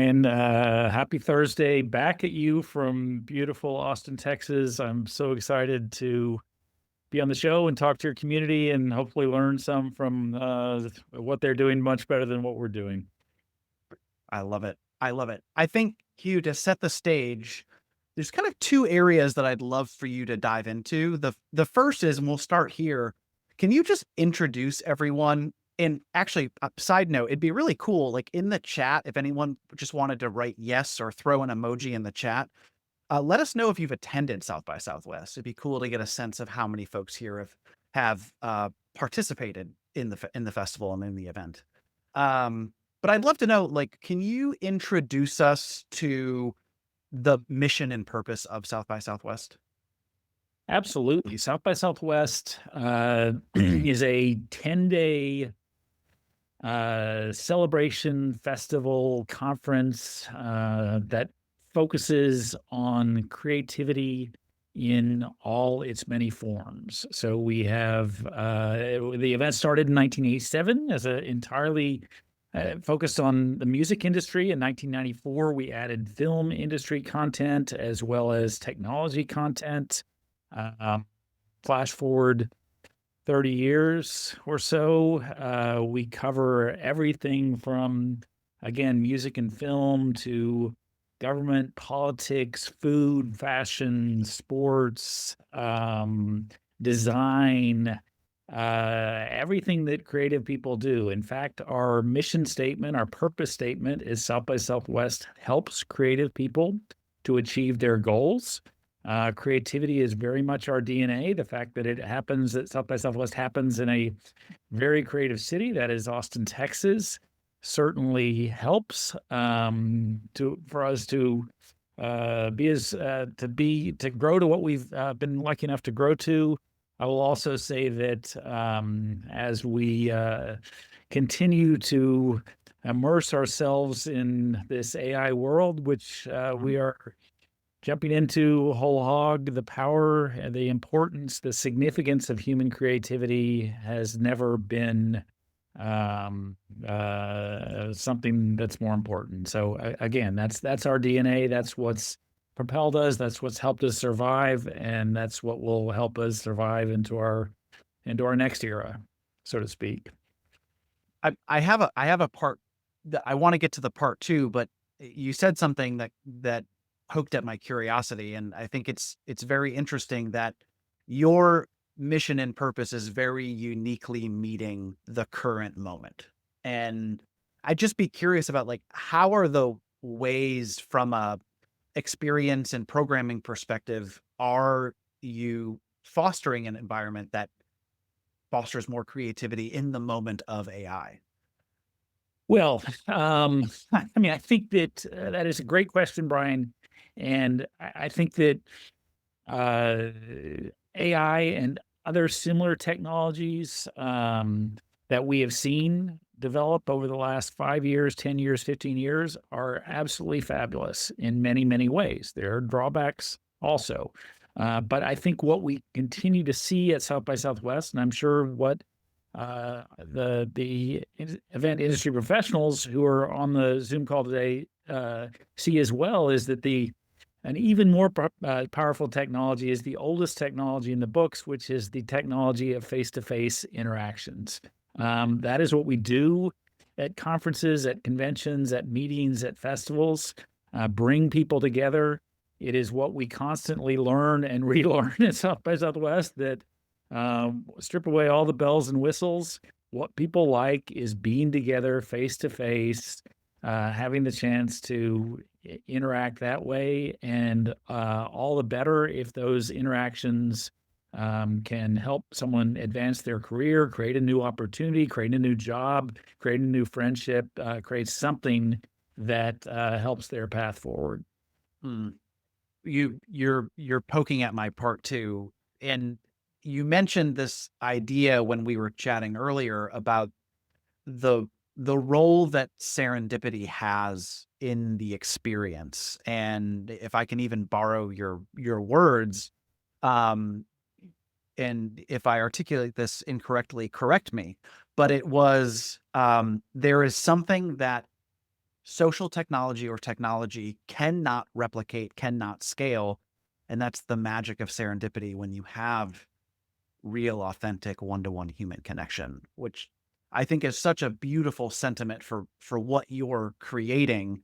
And happy Thursday back at you from beautiful Austin, Texas. I'm so excited to be on the show and talk to your community and hopefully learn some from what they're doing much better than what we're doing. I love it. I love it. I think, Hugh, to set the stage, there's kind of two areas that I'd love for you to dive into. The first is, and we'll start here. Can you just introduce everyone? And actually, side note, it'd be really cool, like in the chat, if anyone just wanted to write yes or throw an emoji in the chat, let us know if you've attended South by Southwest. It'd be cool to get a sense of how many folks here have participated in the festival and in the event. But I'd love to know, like, can you introduce us to the mission and purpose of South by Southwest? Absolutely. South by Southwest is a 10-day celebration, festival, conference that focuses on creativity in all its many forms. So we have the event started in 1987 as an entirely focused on the music industry. In 1994, we added film industry content as well as technology content. Um, Flash forward 30 years or so, we cover everything from, again, music and film to government, politics, food, fashion, sports, design, everything that creative people do. In fact, our mission statement, our purpose statement is South by Southwest helps creative people to achieve their goals. Creativity is very much our DNA. The fact that that South by Southwest happens in a very creative city, that is Austin, Texas, certainly helps for us to grow to what we've been lucky enough to grow to. I will also say that as we continue to immerse ourselves in this AI world, which we are jumping into whole hog, the power, and the importance, the significance of human creativity has never been something that's more important. So again, that's our DNA. That's what's propelled us. That's what's helped us survive, and that's what will help us survive into our next era, so to speak. I have a part that I want to get to the part two, but you said something that poked at my curiosity, and I think it's very interesting that your mission and purpose is very uniquely meeting the current moment. And I'd just be curious about, like, how are the ways from a experience and programming perspective are you fostering an environment that fosters more creativity in the moment of AI? Well, I mean, I think that that is a great question, Brian, and I think that uh, AI and other similar technologies that we have seen develop over the last 5 years, 10 years, 15 years are absolutely fabulous in many, many ways. There are drawbacks also. But I think what we continue to see at South by Southwest, and I'm sure what the event industry professionals who are on the Zoom call today see as well, is that an even more powerful technology is the oldest technology in the books, which is the technology of face-to-face interactions. That is what we do at conferences, at conventions, at meetings, at festivals, bring people together. It is what we constantly learn and relearn at South by Southwest, that strip away all the bells and whistles. What people like is being together face to face, having the chance to interact that way, and all the better if those interactions can help someone advance their career, create a new opportunity, create a new job, create a new friendship, create something that helps their path forward. Hmm. You're poking at my part two, and you mentioned this idea when we were chatting earlier about the the role that serendipity has in the experience. And if I can even borrow your words, um, and if I articulate this incorrectly, correct me. But it was there is something that social technology or technology cannot replicate, cannot scale. And that's the magic of serendipity when you have real, authentic one-to-one human connection, which I think is such a beautiful sentiment for what you're creating.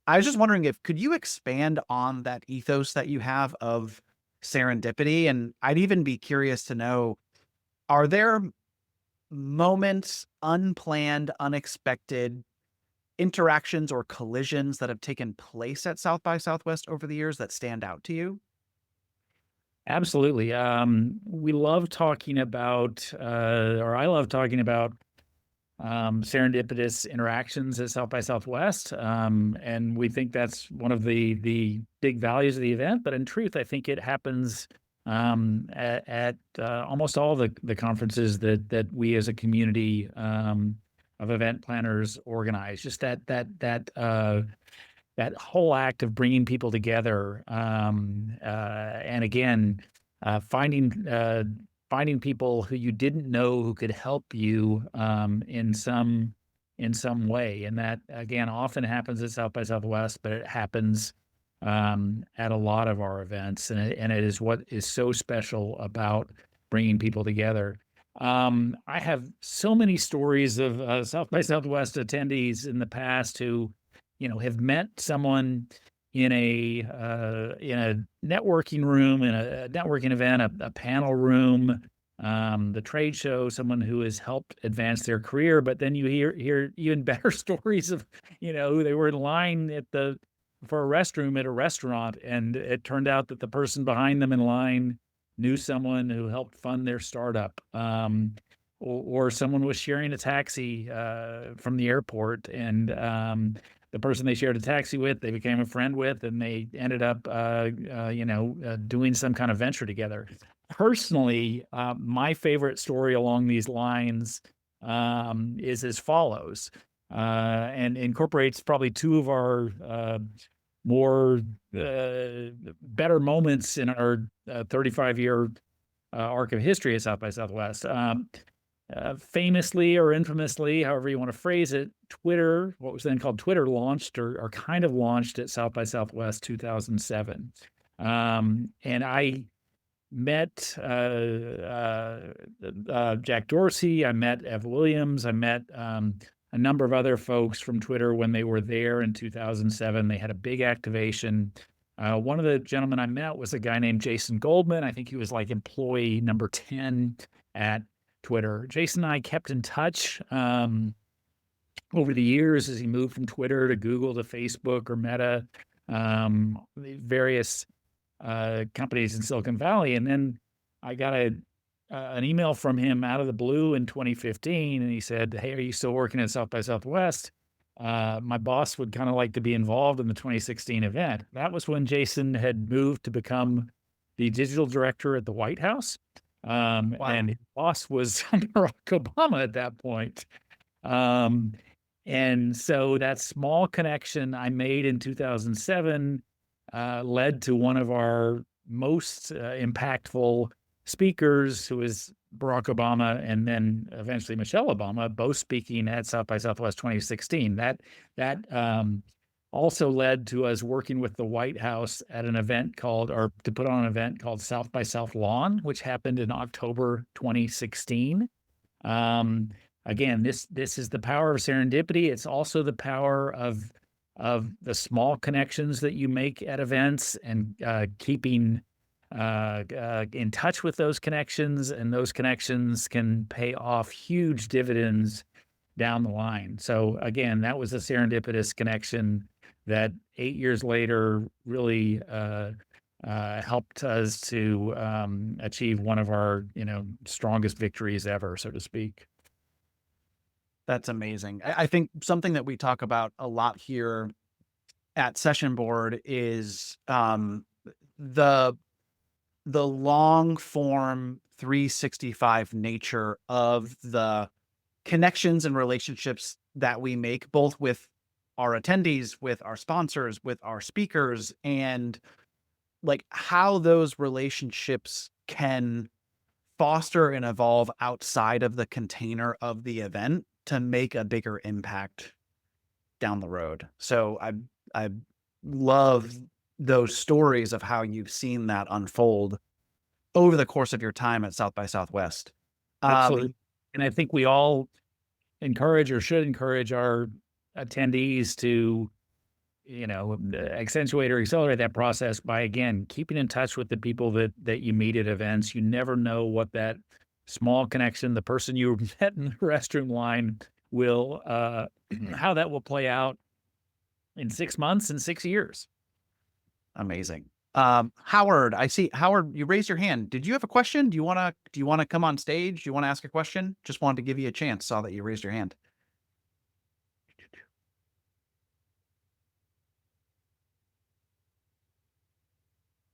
I was just wondering if could you expand on that ethos that you have of serendipity? And I'd even be curious to know, are there moments, unplanned, unexpected interactions or collisions that have taken place at South by Southwest over the years that stand out to you? Absolutely. We love talking about, or I love talking about serendipitous interactions at South by Southwest, and we think that's one of the big values of the event. But in truth, I think it happens at almost all the conferences that we as a community of event planners organize. Just that whole act of bringing people together, and again, finding people who you didn't know who could help you in some way, and that again often happens at South by Southwest, but it happens at a lot of our events, and it is what is so special about bringing people together. I have so many stories of South by Southwest attendees in the past who, have met someone in a networking room, in a networking event, a panel room, the trade show, someone who has helped advance their career. But then you hear even better stories of, they were in line for a restroom at a restaurant, and it turned out that the person behind them in line knew someone who helped fund their startup. Or someone was sharing a taxi from the airport, and the person they shared a taxi with, they became a friend with, and they ended up, doing some kind of venture together. Personally, my favorite story along these lines is as follows, and incorporates probably two of our more better moments in our 35-year arc of history at South by Southwest. Famously or infamously, however you want to phrase it, Twitter, what was then called Twitter, launched or kind of launched at South by Southwest 2007. And I met Jack Dorsey, I met Ev Williams, I met a number of other folks from Twitter when they were there in 2007. They had a big activation. One of the gentlemen I met was a guy named Jason Goldman. I think he was like employee number 10 at Twitter. Jason and I kept in touch over the years as he moved from Twitter to Google to Facebook or Meta, various companies in Silicon Valley. And then I got an email from him out of the blue in 2015, and he said, "Hey, are you still working at South by Southwest? My boss would kind of like to be involved in the 2016 event." That was when Jason had moved to become the digital director at the White House. Wow. And his boss was Barack Obama at that point. Um, and so that small connection I made in 2007 led to one of our most impactful speakers, who is Barack Obama, and then eventually Michelle Obama, both speaking at South by Southwest 2016. That also led to us working with the White House at an event to put on an event called South by South Lawn, which happened in October 2016. Um, Again, this is the power of serendipity. It's also the power of the small connections that you make at events, and keeping in touch with those connections, and those connections can pay off huge dividends down the line. So again, that was a serendipitous connection that 8 years later really helped us to achieve one of our strongest victories ever, so to speak. That's amazing. I think something that we talk about a lot here at Session Board is the long form 365 nature of the connections and relationships that we make, both with our attendees, with our sponsors, with our speakers, and like how those relationships can foster and evolve outside of the container of the event to make a bigger impact down the road. So I love those stories of how you've seen that unfold over the course of your time at South by Southwest. Um, Absolutely. And I think we all encourage or should encourage our attendees to, accentuate or accelerate that process by, again, keeping in touch with the people that you meet at events. You never know what that small connection, the person you met in the restroom line will, how that will play out in 6 months and 6 years. Amazing. Howard, I see Howard, you raised your hand. Did you have a question? Do you wanna come on stage? Do you wanna ask a question? Just wanted to give you a chance. Saw that you raised your hand.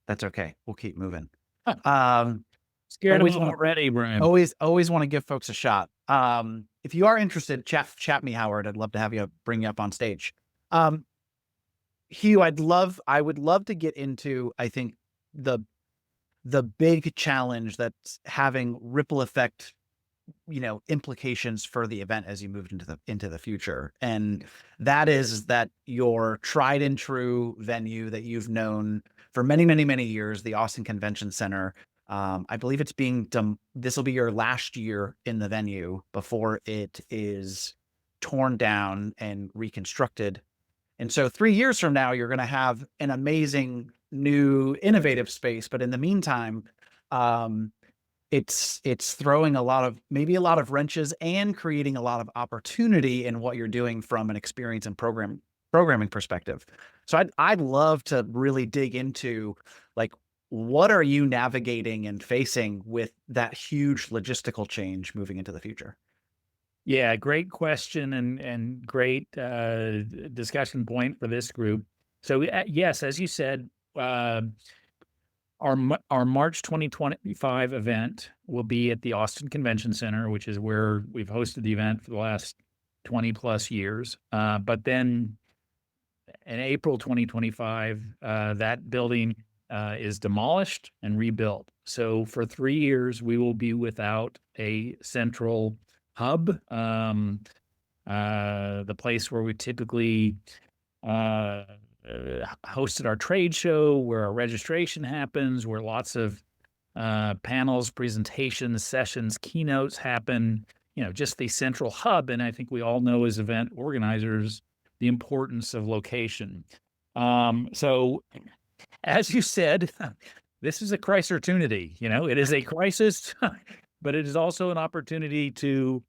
That's okay. We'll keep moving. Huh, Um, scared always them want to already, Brian. always want to give folks a shot. If you are interested, chat me, Howard. I'd love to have you bring you up on stage. Um, Hugh, I would love to get into, I think, the big challenge that's having ripple effect, implications for the event as you moved into the future. And that is that your tried and true venue that you've known for many, many, many years, the Austin Convention Center. I believe it's being done. This will be your last year in the venue before it is torn down and reconstructed. And so 3 years from now, you're going to have an amazing new innovative space. But in the meantime, um, it's throwing maybe a lot of wrenches and creating a lot of opportunity in what you're doing from an experience and programming perspective. So I'd love to really dig into, like, what are you navigating and facing with that huge logistical change moving into the future? Yeah, great question and great discussion point for this group. So yes, as you said, uh, our March 2025 event will be at the Austin Convention Center, which is where we've hosted the event for the last 20 plus years. But then in April 2025, that building is demolished and rebuilt. So for 3 years, we will be without a central hub, the place where we typically uh, hosted our trade show, where our registration happens, where lots of panels, presentations, sessions, keynotes happen, just the central hub. And I think we all know as event organizers the importance of location. So, as you said, this is a crisis-opportunity. It is a crisis, but it is also an opportunity to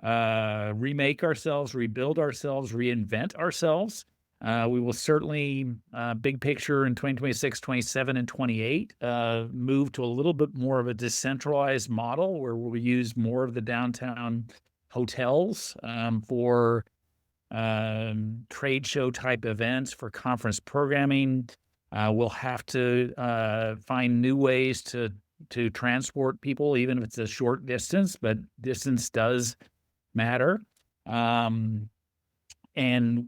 remake ourselves, rebuild ourselves, reinvent ourselves. We will certainly, big picture in 2026, 27, and 28, move to a little bit more of a decentralized model where we'll use more of the downtown hotels for trade show type events, for conference programming. We'll have to find new ways to transport people, even if it's a short distance, but distance does matter. And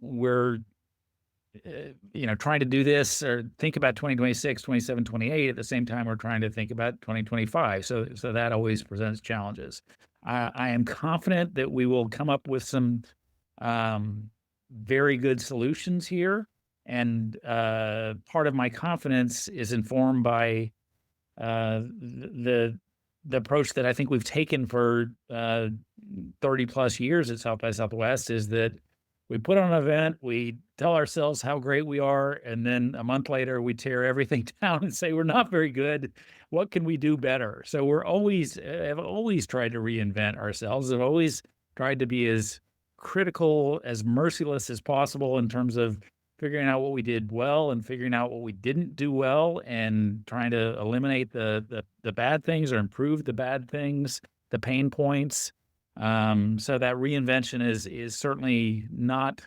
we're, trying to do this or think about 2026, 27, 28 at the same time we're trying to think about 2025. So that always presents challenges. I am confident that we will come up with some very good solutions here. And part of my confidence is informed by the approach that I think we've taken for 30 plus years at South by Southwest, is that we put on an event, we tell ourselves how great we are, and then a month later we tear everything down and say we're not very good. What can we do better? So we're always have always tried to reinvent ourselves. Have always tried to be as critical, as merciless as possible in terms of figuring out what we did well and figuring out what we didn't do well, and trying to eliminate the bad things or improve the bad things, the pain points. So that reinvention is certainly not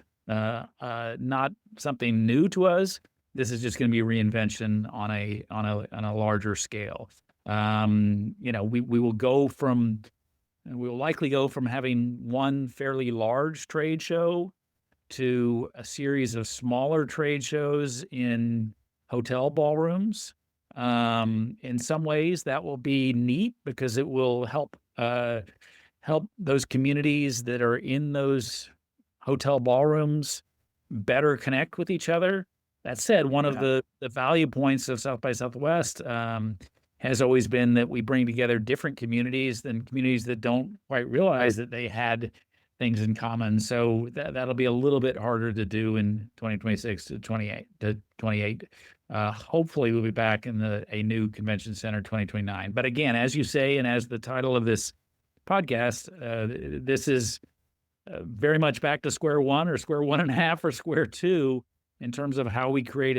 something new to us. This is just going to be reinvention on a larger scale. We will likely go from having one fairly large trade show to a series of smaller trade shows in hotel ballrooms. In some ways, that will be neat because it will help those communities that are in those hotel ballrooms better connect with each other. That said, one of Yeah. the value points of South by Southwest has always been that we bring together different communities than communities that don't quite realize that they had things in common. So that'll be a little bit harder to do in 2026 to 28. Hopefully, we'll be back in a new convention center 2029. But again, as you say, and as the title of this podcast, this is very much back to square one or square one and a half or square two in terms of how we create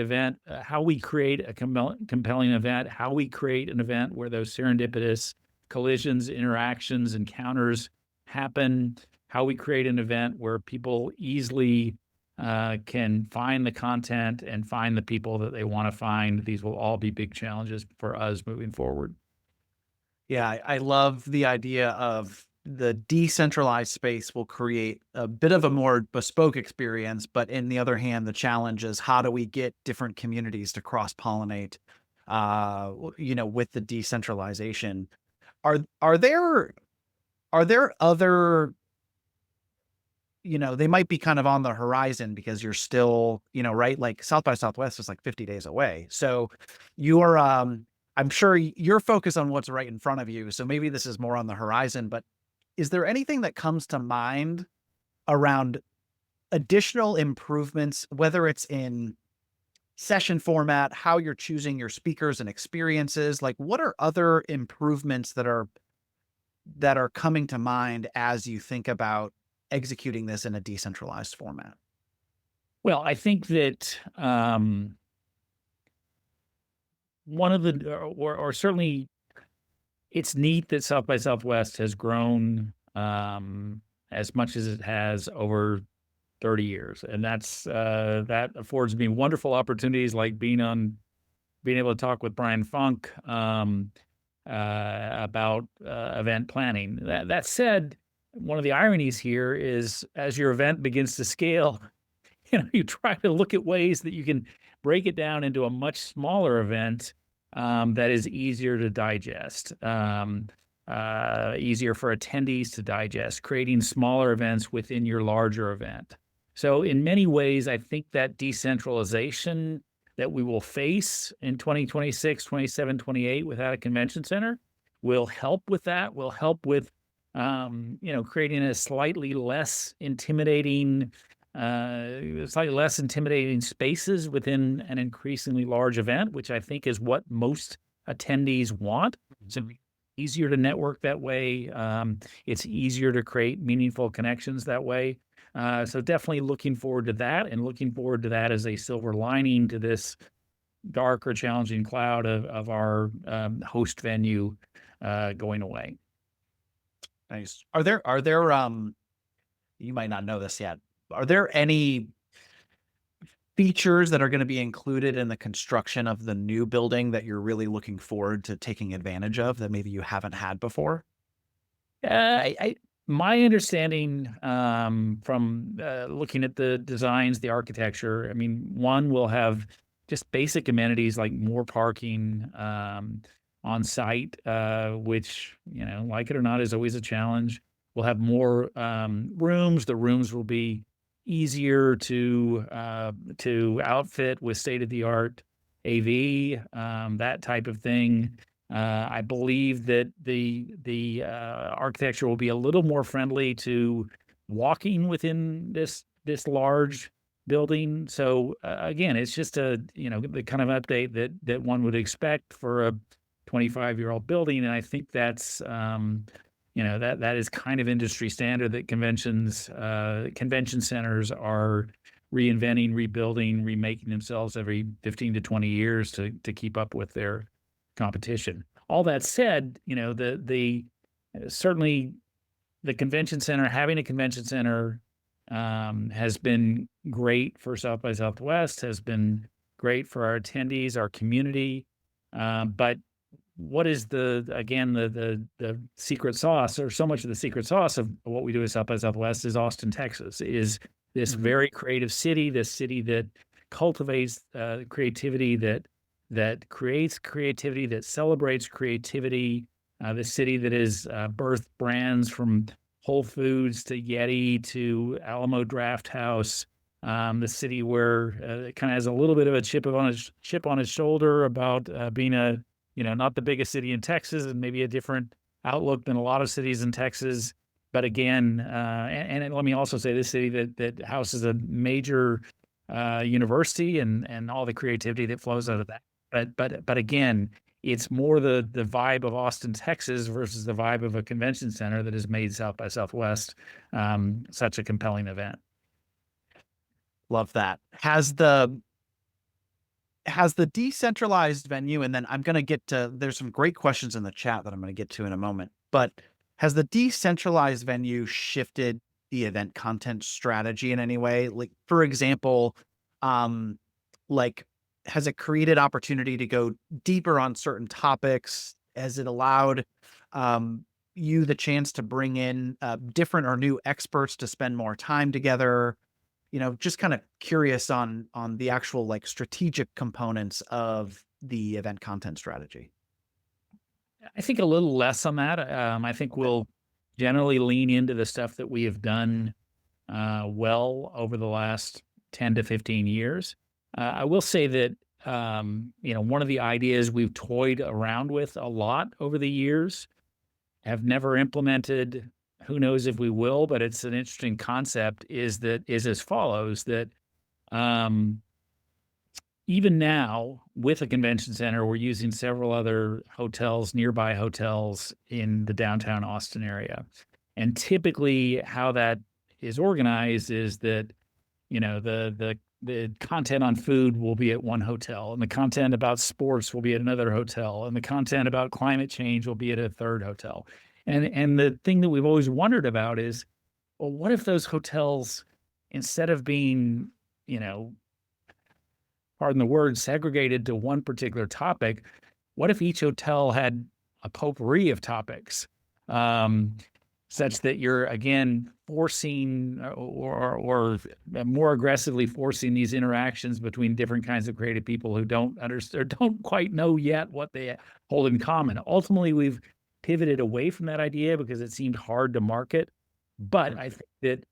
how we create a compelling event, how we create an event where those serendipitous collisions, interactions, encounters happen, how we create an event where people easily can find the content and find the people that they want to find. These will all be big challenges for us moving forward. Yeah, I love the idea of the decentralized space will create a bit of a more bespoke experience, but in the other hand, the challenge is how do we get different communities to cross-pollinate, with the decentralization? Are there other, they might be kind of on the horizon because you're still, right? Like South by Southwest is like 50 days away. So you're, I'm sure you're focused on what's right in front of you. So maybe this is more on the horizon, but is there anything that comes to mind around additional improvements, whether it's in session format, how you're choosing your speakers and experiences? Like what are other improvements that are coming to mind as you think about executing this in a decentralized format? Well, I think that one of the, or certainly it's neat that South by Southwest has grown as much as it has over 30 years. And that affords me wonderful opportunities like being able to talk with Bryan Funk about event planning. That said, one of the ironies here is as your event begins to scale, you try to look at ways that you can break it down into a much smaller event that is easier to digest, easier for attendees to digest, creating smaller events within your larger event. So in many ways, I think that decentralization that we will face in 2026, 27, 28 without a convention center will help with that, will help with, creating a slightly less intimidating spaces within an increasingly large event, which I think is what most attendees want. It's easier to network that way. It's easier to create meaningful connections that way. So definitely looking forward to that and looking forward to that as a silver lining to this dark or challenging cloud of our host venue going away. Nice. You might not know this yet. Are there any features that are going to be included in the construction of the new building that you're really looking forward to taking advantage of that maybe you haven't had before? My understanding from looking at the designs, the architecture, I mean, one will have just basic amenities like more parking on site, which, like it or not, is always a challenge. We'll have more rooms. The rooms will be easier to outfit with state-of-the-art AV, that type of thing. I believe that the architecture will be a little more friendly to walking within this large building. So again, it's just the kind of update that one would expect for a 25-year-old building, and I think that's that is kind of industry standard that convention centers are reinventing, rebuilding, remaking themselves every 15 to 20 years to keep up with their competition. All that said, certainly the convention center, having a convention center has been great for South by Southwest, has been great for our attendees, our community. But what is the secret sauce, or so much of the secret sauce of what we do at South by Southwest is Austin, Texas, is this very creative city, this city that cultivates creativity, that creates creativity, that celebrates creativity, the city that is birthed brands from Whole Foods to Yeti to Alamo Draft House, the city where it kind of has a little bit of a chip on its shoulder about being not the biggest city in Texas and maybe a different outlook than a lot of cities in Texas. But again, and let me also say this city that houses a major university and all the creativity that flows out of that. But again, it's more the vibe of Austin, Texas versus the vibe of a convention center that has made South by Southwest such a compelling event. Love that. Has the decentralized venue, and then I'm going to get to, there's some great questions in the chat that I'm going to get to in a moment, but has the decentralized venue shifted the event content strategy in any way? Like, for example, like, has it created opportunity to go deeper on certain topics? Has it allowed you the chance to bring in different or new experts to spend more time together? Just kind of curious on the actual like strategic components of the event content strategy. I think a little less on that. I think Okay. we'll generally lean into the stuff that we have done well over the last 10 to 15 years. I will say that, one of the ideas we've toyed around with a lot over the years, have never implemented, who knows if we will, but it's an interesting concept, is as follows, that um, even now with a convention center, we're using several other hotels, nearby hotels in the downtown Austin area. And typically how that is organized is that, the content on food will be at one hotel, and the content about sports will be at another hotel, and the content about climate change will be at a third hotel. And the thing that we've always wondered about is, well, what if those hotels, instead of being, you know, pardon the word, segregated to one particular topic, what if each hotel had a potpourri of topics, um, such that you're again forcing or more aggressively forcing these interactions between different kinds of creative people who don't understand or don't quite know yet what they hold in common. Ultimately, we've pivoted away from that idea because it seemed hard to market, but I think that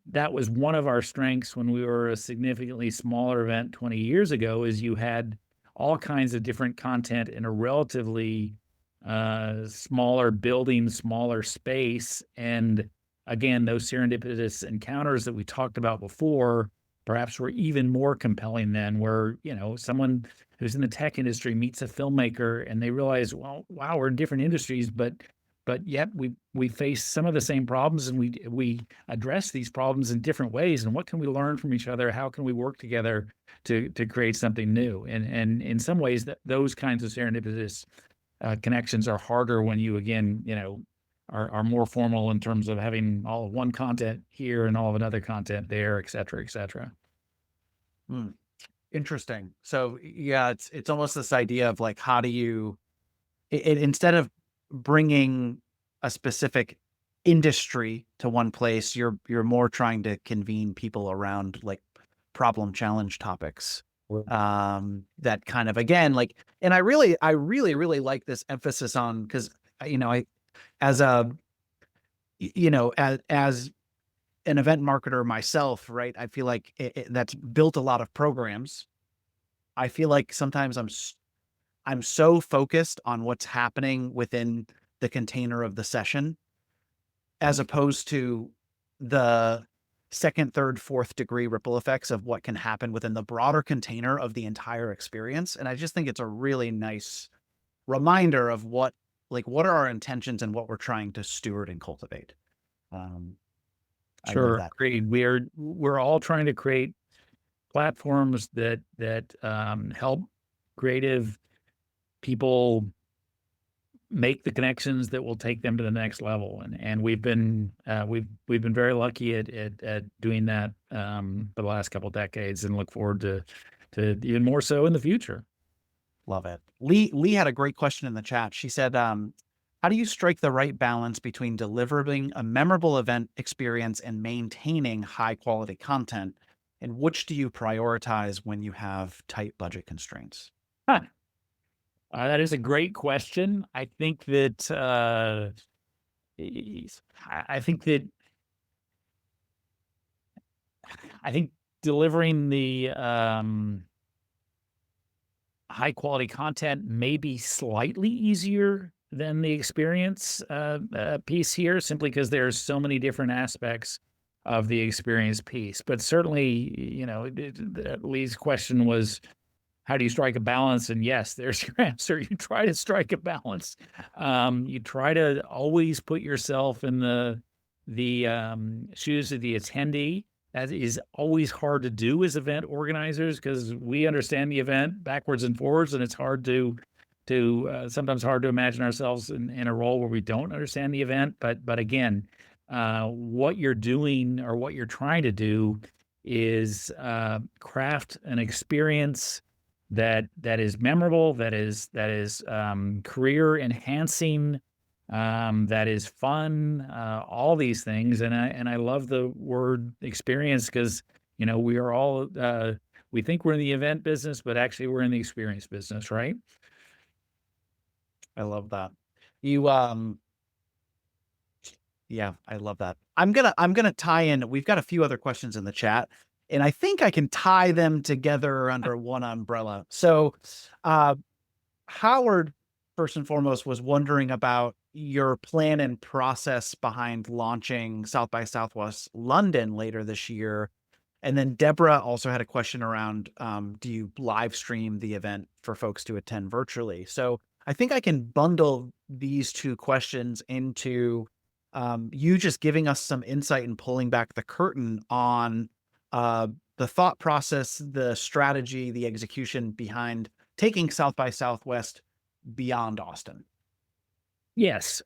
that was one of our strengths when we were a significantly smaller event 20 years ago, is you had all kinds of different content in a relatively smaller building, smaller space. And again, those serendipitous encounters that we talked about before perhaps were even more compelling then, where, someone who's in the tech industry meets a filmmaker and they realize, well, wow, we're in different industries, but yet we face some of the same problems, and we address these problems in different ways. And what can we learn from each other? How can we work together to create something new? And in some ways, those kinds of serendipitous connections are harder when you again, are more formal in terms of having all of one content here and all of another content there, et cetera, et cetera. Hmm. Interesting. So yeah, it's almost this idea of like, how do you, instead of bringing a specific industry to one place, you're more trying to convene people around like problem challenge topics. Well, That kind of, again, like, and I really like this emphasis on, because I, as a as an event marketer myself, right? I feel like that's built a lot of programs. I feel like sometimes I'm so focused on what's happening within the container of the session, as opposed to the second, third, fourth degree ripple effects of what can happen within the broader container of the entire experience. And I just think it's a really nice reminder of what are our intentions and what we're trying to steward and cultivate. Um, I love sure, that. agreed. We're all trying to create platforms that help creative people make the connections that will take them to the next level. And we've been very lucky at doing that for the last couple of decades, and look forward to even more so in the future. Love it. Lee had a great question in the chat. She said, how do you strike the right balance between delivering a memorable event experience and maintaining high quality content? And which do you prioritize when you have tight budget constraints? Huh. That is a great question. I think that I think that I think delivering the high quality content may be slightly easier than the experience piece here, simply because there's so many different aspects of the experience piece. But certainly, Lee's question was, how do you strike a balance? And yes, there's your answer. You try to strike a balance. You try to always put yourself in the shoes of the attendee. That is always hard to do as event organizers because we understand the event backwards and forwards, and it's hard to sometimes hard to imagine ourselves in a role where we don't understand the event. But again, what you're doing or what you're trying to do is craft an experience that is memorable, that is career enhancing, that is fun, all these things. And I love the word experience because we are all we think we're in the event business, but actually we're in the experience business, right? I love that. You Yeah, I love that. I'm gonna tie in. We've got a few other questions in the chat, and I think I can tie them together under one umbrella. So, uh, Howard, first and foremost, was wondering about your plan and process behind launching South by Southwest London later this year. And then Deborah also had a question around, do you live stream the event for folks to attend virtually? So I think I can bundle these two questions into you just giving us some insight and pulling back the curtain on the thought process, the strategy, the execution behind taking South by Southwest beyond Austin. Yes.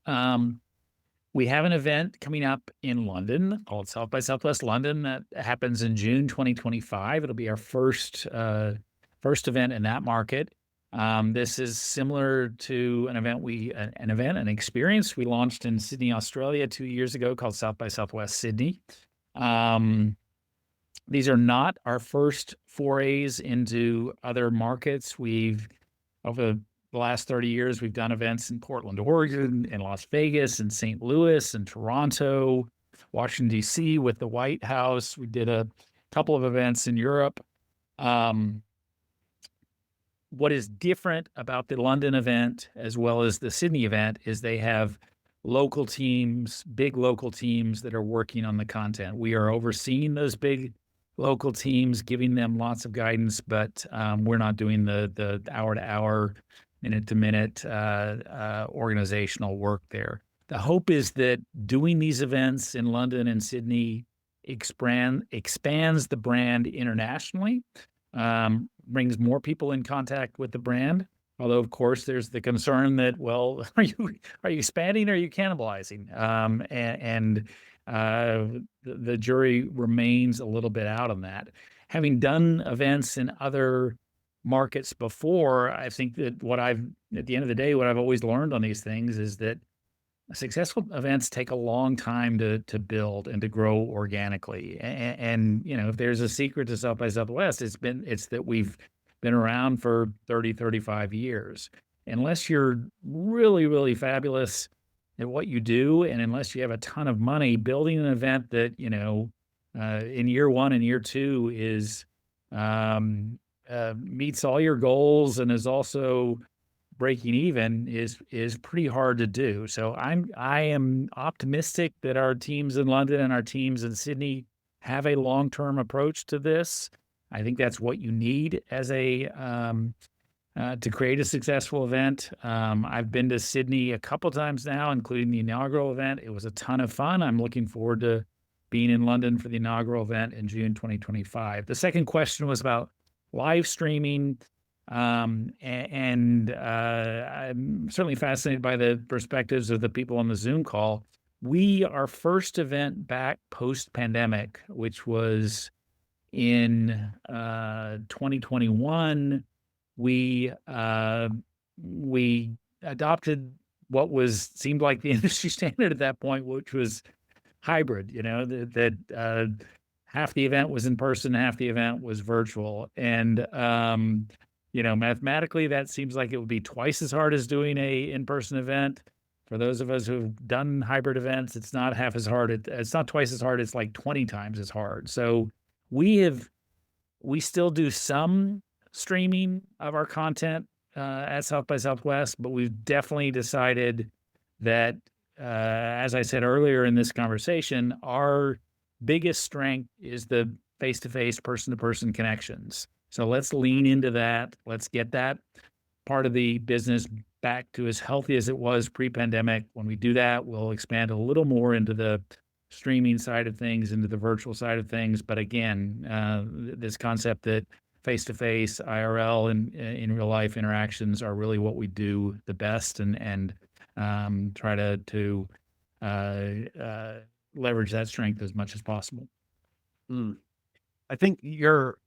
We have an event coming up in London called South by Southwest London that happens in June 2025. It'll be our first event in that market. This is similar to an experience we launched in Sydney, Australia 2 years ago called South by Southwest Sydney. These are not our first forays into other markets. Over the last 30 years, we've done events in Portland, Oregon, in Las Vegas, in St. Louis, in Toronto, Washington, D.C. with the White House. We did a couple of events in Europe. What is different about the London event as well as the Sydney event is they have local teams, big local teams that are working on the content. We are overseeing those big local teams, giving them lots of guidance, but we're not doing the hour-to-hour, minute-to-minute organizational work there. The hope is that doing these events in London and Sydney expands the brand internationally, brings more people in contact with the brand. Although, of course, there's the concern that, well, are you expanding or are you cannibalizing? The jury remains a little bit out on that. Having done events in other markets before, I think that at the end of the day, what I've always learned on these things is that successful events take a long time to build and to grow organically. And if there's a secret to South by Southwest, it's that we've been around for 30, 35 years. Unless you're really, really fabulous at what you do, and unless you have a ton of money, building an event that, in year one and year two is meets all your goals and is also breaking even is pretty hard to do. So I am optimistic that our teams in London and our teams in Sydney have a long-term approach to this. I think that's what you need as to create a successful event. I've been to Sydney a couple times now, including the inaugural event. It was a ton of fun. I'm looking forward to being in London for the inaugural event in June 2025. The second question was about live streaming. I'm certainly fascinated by the perspectives of the people on the Zoom call. Our first event back post-pandemic, which was in 2021, we adopted what seemed like the industry standard at that point, which was hybrid. That half the event was in person, half the event was virtual, and mathematically, that seems like it would be twice as hard as doing a in-person event. For those of us who've done hybrid events, it's not half as hard. It's not twice as hard. It's like 20 times as hard. So We still do some streaming of our content at South by Southwest, but we've definitely decided that, as I said earlier in this conversation, our biggest strength is the face-to-face, person-to-person connections. So let's lean into that. Let's get that part of the business back to as healthy as it was pre-pandemic. When we do that, we'll expand a little more into the streaming side of things, into the virtual side of things. But again, this concept that face-to-face, IRL, and in real life interactions are really what we do the best, and try to leverage that strength as much as possible. I think you're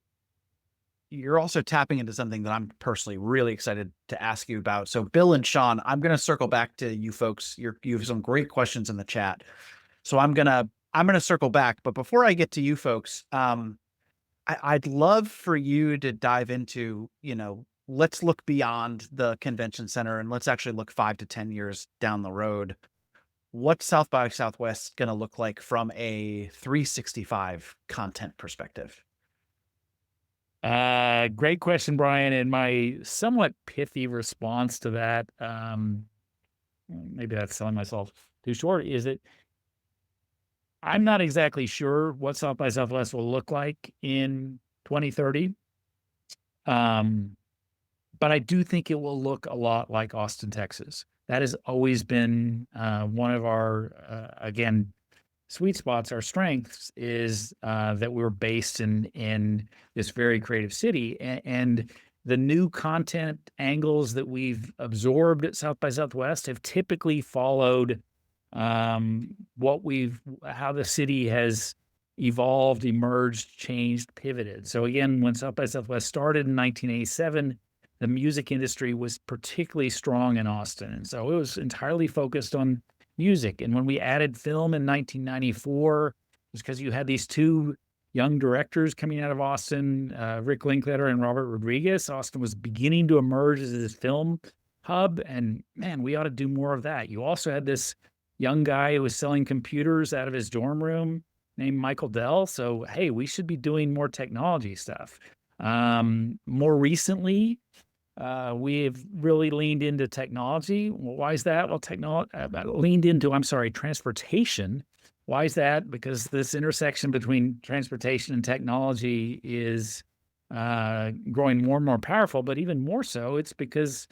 also tapping into something that I'm personally really excited to ask you about. So Bill and Sean, I'm going to circle back to you folks. You have some great questions in the chat. So I'm going to circle back, but before I get to you folks, I'd love for you to dive into, let's look beyond the convention center and let's actually look 5 to 10 years down the road. What's South by Southwest going to look like from a 365 content perspective? Great question, Brian. And my somewhat pithy response to that, maybe that's selling myself too short, is that I'm not exactly sure what South by Southwest will look like in 2030. But I do think it will look a lot like Austin, Texas. That has always been one of our, again, sweet spots. Our strengths is that we're based in this very creative city, and the new content angles that we've absorbed at South by Southwest have typically followed how the city has evolved, emerged, changed, pivoted. So again, when South by Southwest started in 1987, the music industry was particularly strong in Austin, and so it was entirely focused on music. And when we added film in 1994, it was because you had these two young directors coming out of Austin, Rick Linklater and Robert Rodriguez. Austin was beginning to emerge as this film hub, and man, we ought to do more of that. You also had this young guy who was selling computers out of his dorm room named Michael Dell. So, hey, we should be doing more technology stuff. More recently, we've really leaned into technology. Well, why is that? Well, transportation. Why is that? Because this intersection between transportation and technology is growing more and more powerful, but even more so, it's because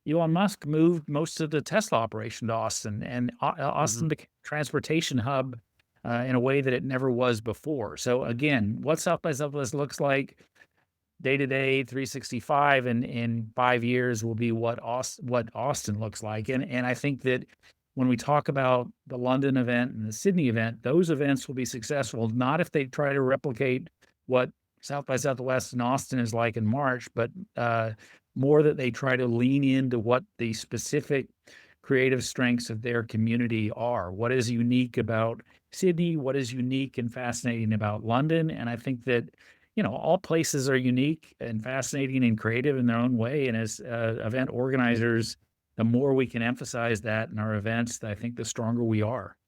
Elon Musk moved most of the Tesla operation to Austin, and Austin became a transportation hub in a way that it never was before. So again, what South by Southwest looks like day-to-day 365 in 5 years will be what Austin looks like. And I think that when we talk about the London event and the Sydney event, those events will be successful, not if they try to replicate what South by Southwest in Austin is like in March, but more that they try to lean into what the specific creative strengths of their community are. What is unique about Sydney? What is unique and fascinating about London? And I think that, all places are unique and fascinating and creative in their own way. And as event organizers, the more we can emphasize that in our events, I think the stronger we are.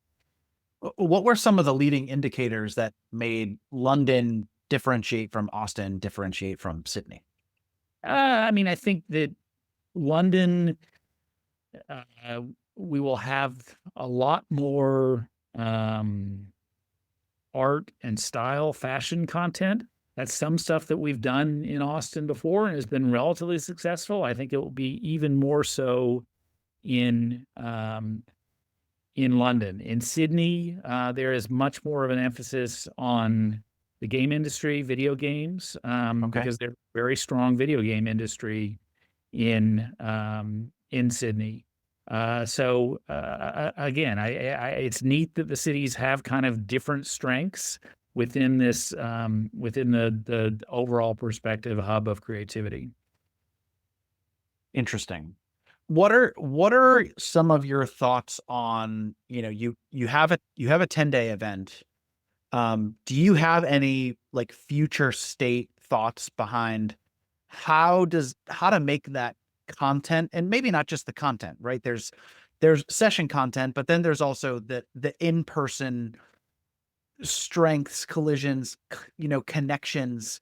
What were some of the leading indicators that made London differentiate from Austin, differentiate from Sydney? I think that London, we will have a lot more art and style, fashion content. That's some stuff that we've done in Austin before and has been relatively successful. I think it will be even more so in London. In Sydney, there is much more of an emphasis on the game industry, video games, because they're very strong video game industry in Sydney. Again, it's neat that the cities have kind of different strengths within this, within the overall perspective hub of creativity. Interesting. What are some of your thoughts on, you have a 10-day event. Do you have any like future state thoughts behind how to make that content, and maybe not just the content, right? There's session content, but then there's also the in-person strengths, collisions, connections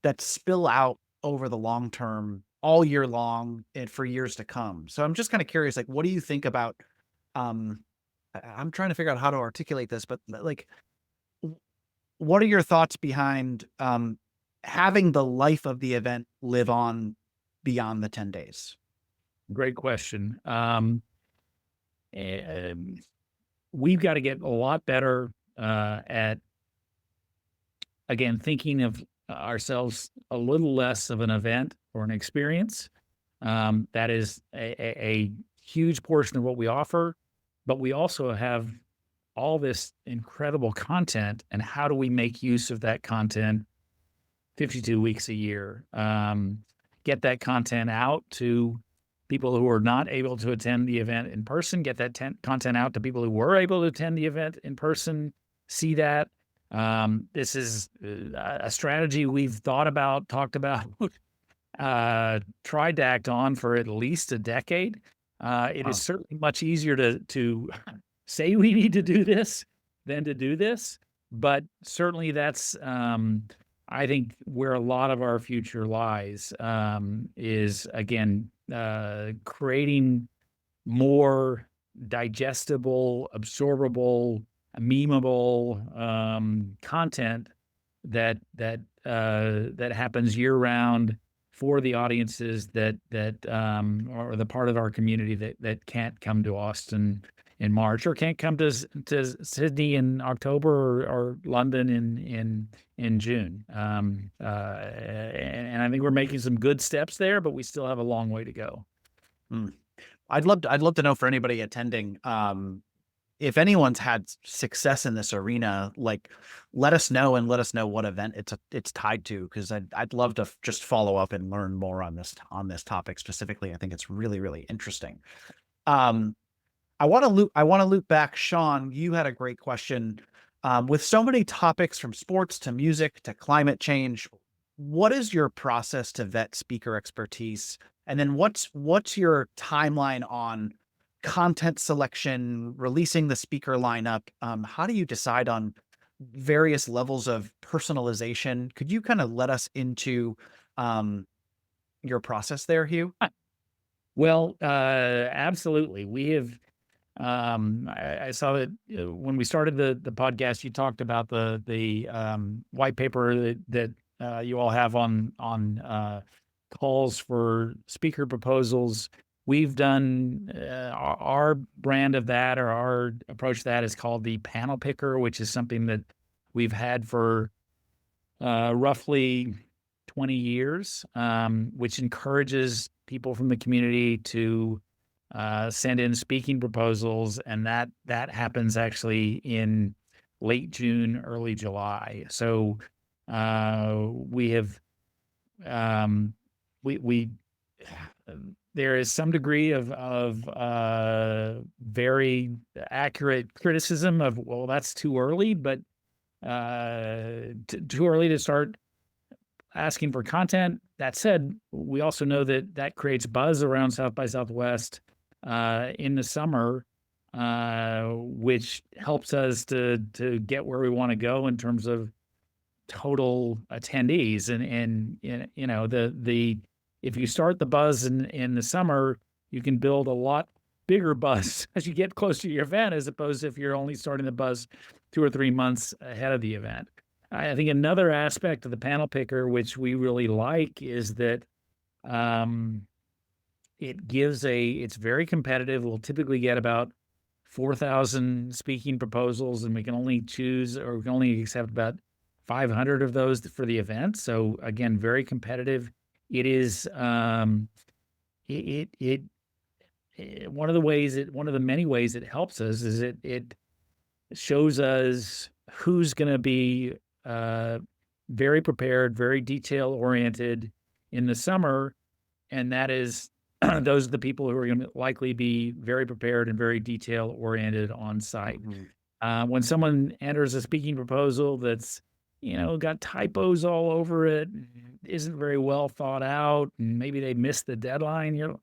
that spill out over the long term, all year long, and for years to come. So I'm just kind of curious, like, what do you think about? Um, I'm trying to figure out how to articulate this, but like, w- what are your thoughts behind having the life of the event live on beyond the 10 days? Great question. Um, we've got to get a lot better at, again, thinking of ourselves a little less of an event or an experience. That is a huge portion of what we offer, but we also have all this incredible content. And how do we make use of that content 52 weeks a year? Get that content out to people who are not able to attend the event in person, get that content out to people who were able to attend the event in person, see that. This is a strategy we've thought about, talked about, tried to act on for at least a decade. It is Wow. certainly much easier to say we need to do this than to do this, but certainly that's, I think, where a lot of our future lies, is again, creating more digestible, absorbable, memeable, content that happens year round for the audiences that are the part of our community that can't come to Austin in March or can't come to Sydney in October or London in June. And I think we're making some good steps there, but we still have a long way to go. Mm. I'd love to know, for anybody attending, if anyone's had success in this arena, like, let us know, and let us know what event it's tied to, because I'd love to just follow up and learn more on this topic specifically. I think it's really, really interesting. Um, I want to loop back. Sean, you had a great question. With so many topics, from sports to music to climate change, what is your process to vet speaker expertise? And then what's your timeline on content selection, releasing the speaker lineup? How do you decide on various levels of personalization? Could you kind of let us into um, your process there, Hugh? Well, absolutely. We have. I saw that when we started the podcast, you talked about the white paper that you all have on calls for speaker proposals. We've done our brand of that, or our approach to that is called the panel picker, which is something that we've had for roughly 20 years, which encourages people from the community to send in speaking proposals, and that happens actually in late June, early July. So we have um, we there is some degree of very accurate criticism of, well, that's too early, but too early to start asking for content. That said, we also know that that creates buzz around South by Southwest in the summer, which helps us to get where we want to go in terms of total attendees. And you know, the if you start the buzz in the summer, you can build a lot bigger buzz as you get close to your event, as opposed to if you're only starting the buzz 2 or 3 months ahead of the event. I think another aspect of the panel picker, which we really like, is that um, it's very competitive. We'll typically get about 4,000 speaking proposals, and we can only choose, or we can only accept about 500 of those for the event. So again, very competitive. It is one of one of the many ways it helps us is it shows us who's going to be uh, very prepared, very detail oriented in the summer, and that is those are the people who are going to likely be very prepared and very detail oriented on site. Mhm. When someone enters a speaking proposal that's, got typos all over it, isn't very well thought out, and maybe they missed the deadline,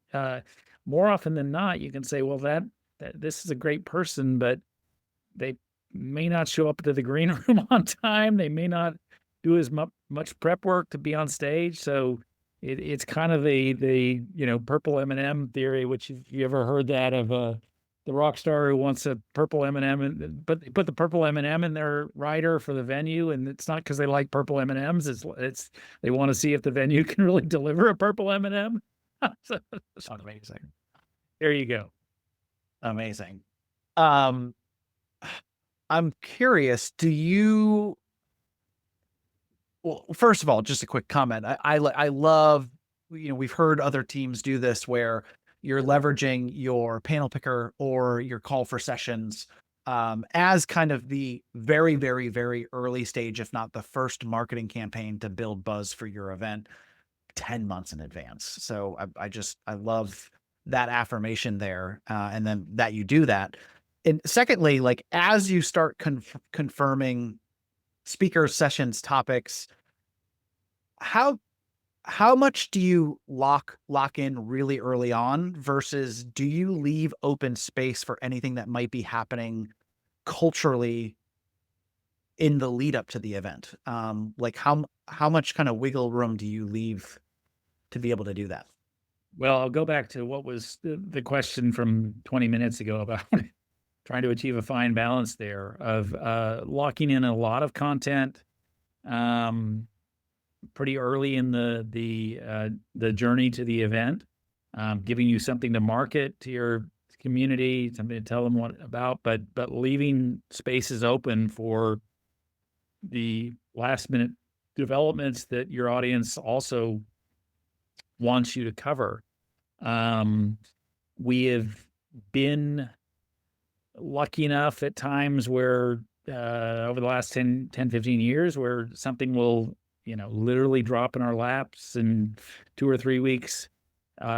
more often than not, you can say, well, that this is a great person, but they may not show up to the green room on time. They may not do as much prep work to be on stage. So it's kind of the purple M&M theory, which if you ever heard that of the rock star who wants a purple M&M, but they put the purple M&M in their rider for the venue, and it's not because they like purple M&Ms. It's they want to see if the venue can really deliver a purple M&M. so, Amazing. there you go. Amazing. Um, I'm curious, well, first of all, just a quick comment. I love, we've heard other teams do this where you're leveraging your panel picker or your call for sessions as kind of the very, very, very early stage, if not the first marketing campaign to build buzz for your event 10 months in advance. So I love that affirmation there. And then that you do that. And secondly, like as you start confirming speaker sessions topics, how much do you lock in really early on versus do you leave open space for anything that might be happening culturally in the lead up to the event? Like how much kind of wiggle room do you leave to be able to do that? Well, I'll go back to what was the question from 20 minutes ago about trying to achieve a fine balance there of locking in a lot of content pretty early in the journey to the event, giving you something to market to your community, something to tell them what about, but leaving spaces open for the last minute developments that your audience also wants you to cover. We have been lucky enough at times where over the last 10, 15 years where something will, literally drop in our laps in 2 or 3 weeks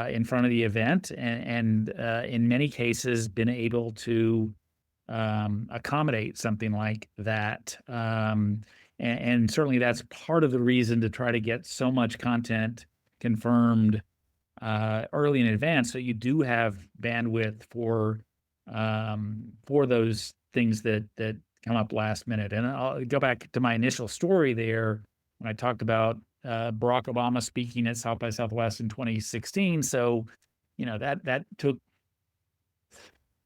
in front of the event. And in many cases been able to accommodate something like that. And certainly that's part of the reason to try to get so much content confirmed early in advance, so you do have bandwidth for those things that come up last minute. And I'll go back to my initial story there when I talked about Barack Obama speaking at South by Southwest in 2016. So, that took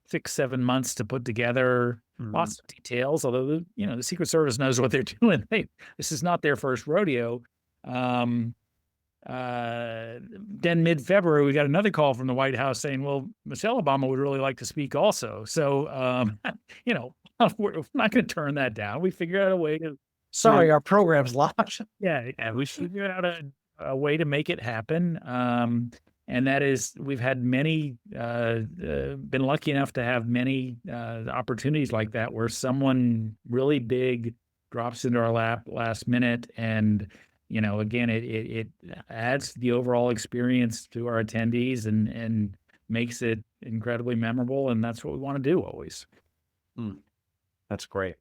6, 7 months to put together. Lots of details, although the Secret Service knows what they're doing. This is not their first rodeo. Then mid-February, we got another call from the White House saying, well, Michelle Obama would really like to speak also. So, we're not going to turn that down. We figured out a way to. Sorry, our program's locked. Yeah, we figured out a way to make it happen. And that is, we've had many, been lucky enough to have many opportunities like that where someone really big drops into our lap last minute. And, again, it adds the overall experience to our attendees and makes it incredibly memorable. And that's what we want to do always. That's great.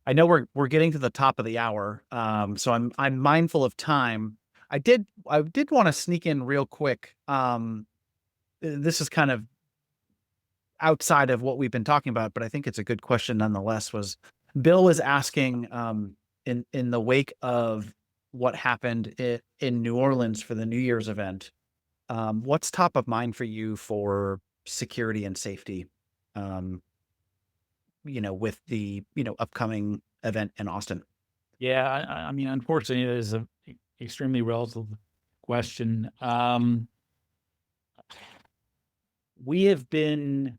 I know we're getting to the top of the hour, so I'm mindful of time. I did want to sneak in real quick. This is kind of outside of what we've been talking about, but I think it's a good question nonetheless. Bill was asking in the wake of what happened in New Orleans for the New Year's event, what's top of mind for you for security and safety? With the, upcoming event in Austin? Yeah, I mean, unfortunately, it is an extremely relative question. We have been,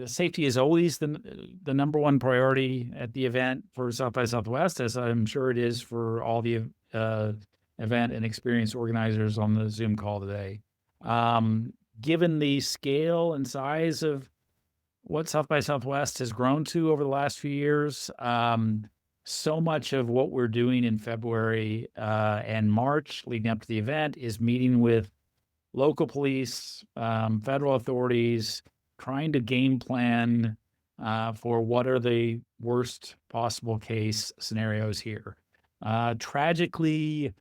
safety is always the number one priority at the event for South by Southwest, as I'm sure it is for all the event and experience organizers on the Zoom call today. Given the scale and size of what South by Southwest has grown to over the last few years, so much of what we're doing in February and March leading up to the event is meeting with local police, federal authorities, trying to game plan for what are the worst possible case scenarios here. Tragically,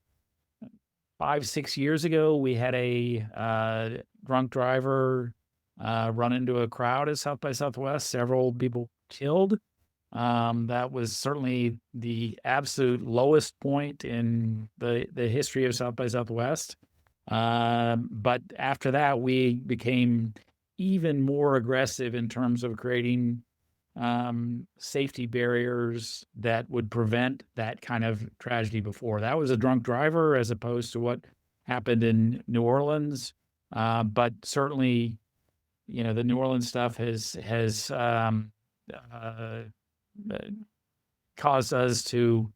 5, 6 years ago, we had a drunk driver run into a crowd at South by Southwest. Several people killed. That was certainly the absolute lowest point in the history of South by Southwest. But after that, we became even more aggressive in terms of creating safety barriers that would prevent that kind of tragedy before. That was a drunk driver as opposed to what happened in New Orleans. But certainly, the New Orleans stuff has uh, caused us to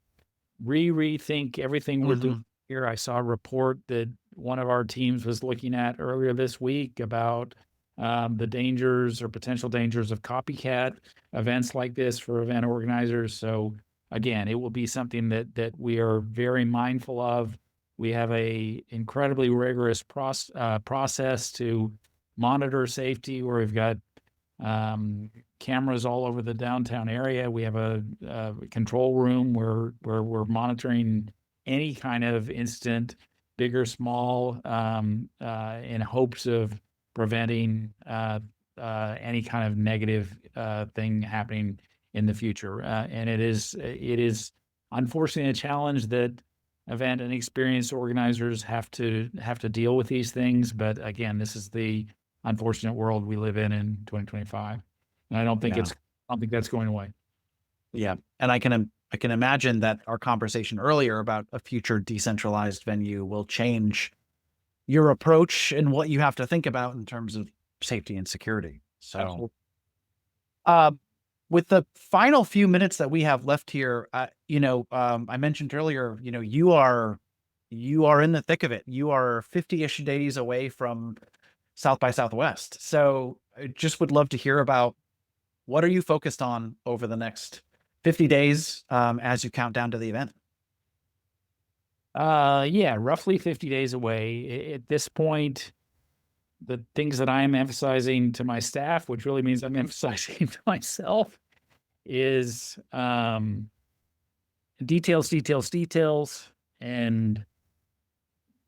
rethink everything we're doing Mhm. here. I saw a report that one of our teams was looking at earlier this week about the dangers or potential dangers of copycat events like this for event organizers. So again, it will be something that we are very mindful of. We have a incredibly rigorous process to monitor safety, where we've got cameras all over the downtown area. We have a control room where we're monitoring any kind of incident, big or small, in hopes of preventing any kind of negative thing happening in the future. And it is unfortunately a challenge that event and experience organizers have to deal with these things. But again, this is the unfortunate world we live in 2025. And Yeah. I don't think that's going away. Yeah. And I can imagine that our conversation earlier about a future decentralized venue will change your approach and what you have to think about in terms of safety and security. So, Absolutely. uh, with the final few minutes that we have left here, I mentioned earlier, you are in the thick of it. You are 50-ish days away from South by Southwest. So I just would love to hear about what are you focused on over the next 50 days as you count down to the event? Yeah, roughly 50 days away. At this point, the things that I am emphasizing to my staff, which really means I'm emphasizing to myself, is details, details, details, and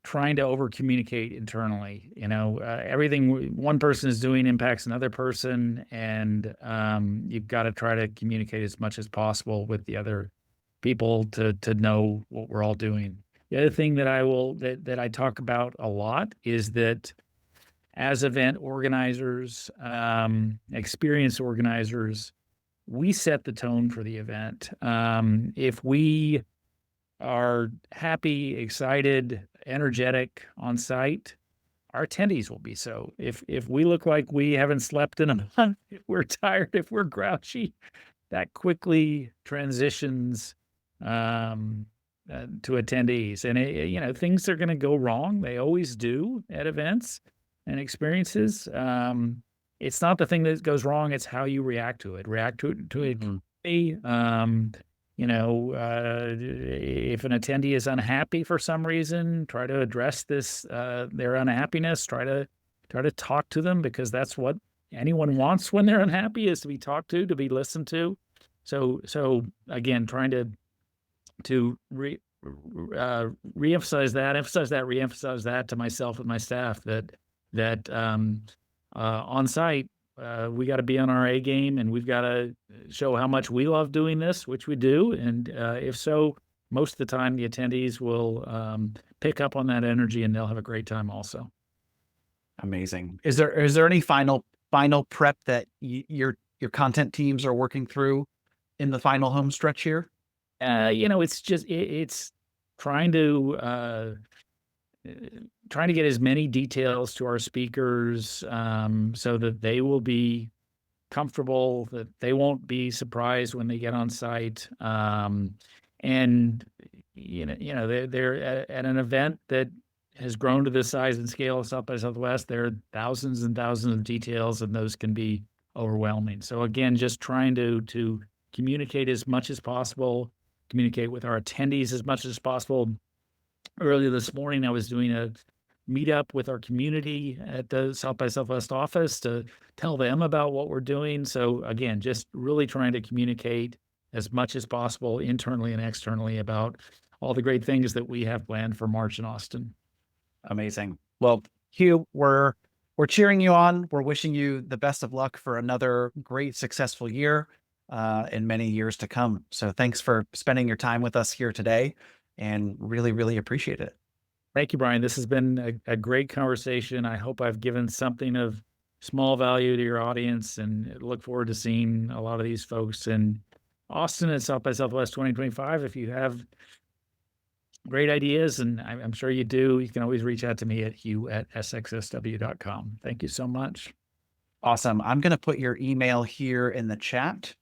trying to over communicate internally. Everything one person is doing impacts another person, and you've got to try to communicate as much as possible with the other people to know what we're all doing. The other thing that I talk about a lot is that as event organizers, experience organizers, we set the tone for the event. If we are happy, excited, energetic on site, our attendees will be so. If we look like we haven't slept in a month, if we're tired, if we're grouchy, that quickly transitions to attendees. And things are going to go wrong. They always do at events and experiences. It's not the thing that goes wrong; it's how you react to it. React to it. Mhm. Quickly. If an attendee is unhappy for some reason, try to address their unhappiness. Try to talk to them, because that's what anyone wants when they're unhappy, is to be talked to be listened to. So again, trying to reemphasize that, reemphasize that to myself and my staff, that on site, we got to be on our A game, and we've got to show how much we love doing this, which we do. And if so, most of the time the attendees will pick up on that energy, and they'll have a great time also. Amazing. Is there any final prep that your content teams are working through in the final home stretch here? It's trying to get as many details to our speakers, so that they will be comfortable, that they won't be surprised when they get on site. And they're at an event that has grown to the size and scale of South by Southwest. There are thousands and thousands of details, and those can be overwhelming. So again, just trying to communicate as much as possible, communicate with our attendees as much as possible. Earlier this morning, I was doing a meetup with our community at the South by Southwest office to tell them about what we're doing. So again, just really trying to communicate as much as possible internally and externally about all the great things that we have planned for March in Austin. Amazing. Well, Hugh, we're cheering you on. We're wishing you the best of luck for another great, successful year. in many years to come. So thanks for spending your time with us here today, and really, really appreciate it. Thank you, Brian. This has been a great conversation. I hope I've given something of small value to your audience, and look forward to seeing a lot of these folks in Austin at South by Southwest 2025. If you have great ideas, and I'm sure you do, you can always reach out to me at hugh@sxsw.com. Thank you so much. Awesome. I'm going to put your email here in the chat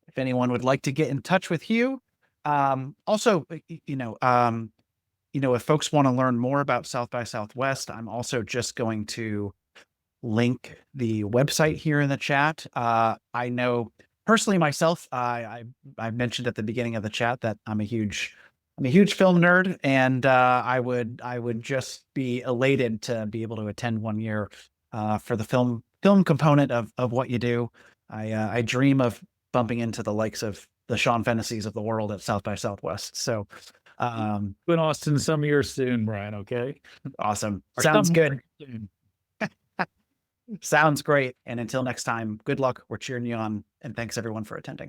if anyone would like to get in touch with you. Also, if folks want to learn more about South by Southwest, I'm also just going to link the website here in the chat. I know personally myself, I mentioned at the beginning of the chat that I'm a huge film nerd, and I would just be elated to be able to attend one year for the film component of what you do. I dream of bumping into the likes of the Sean Fennesseys of the world at South by Southwest. So In Austin some years soon, Brian. Okay. awesome. Or Sounds good. soon. Sounds great. And until next time, good luck. We're cheering you on. And thanks everyone for attending.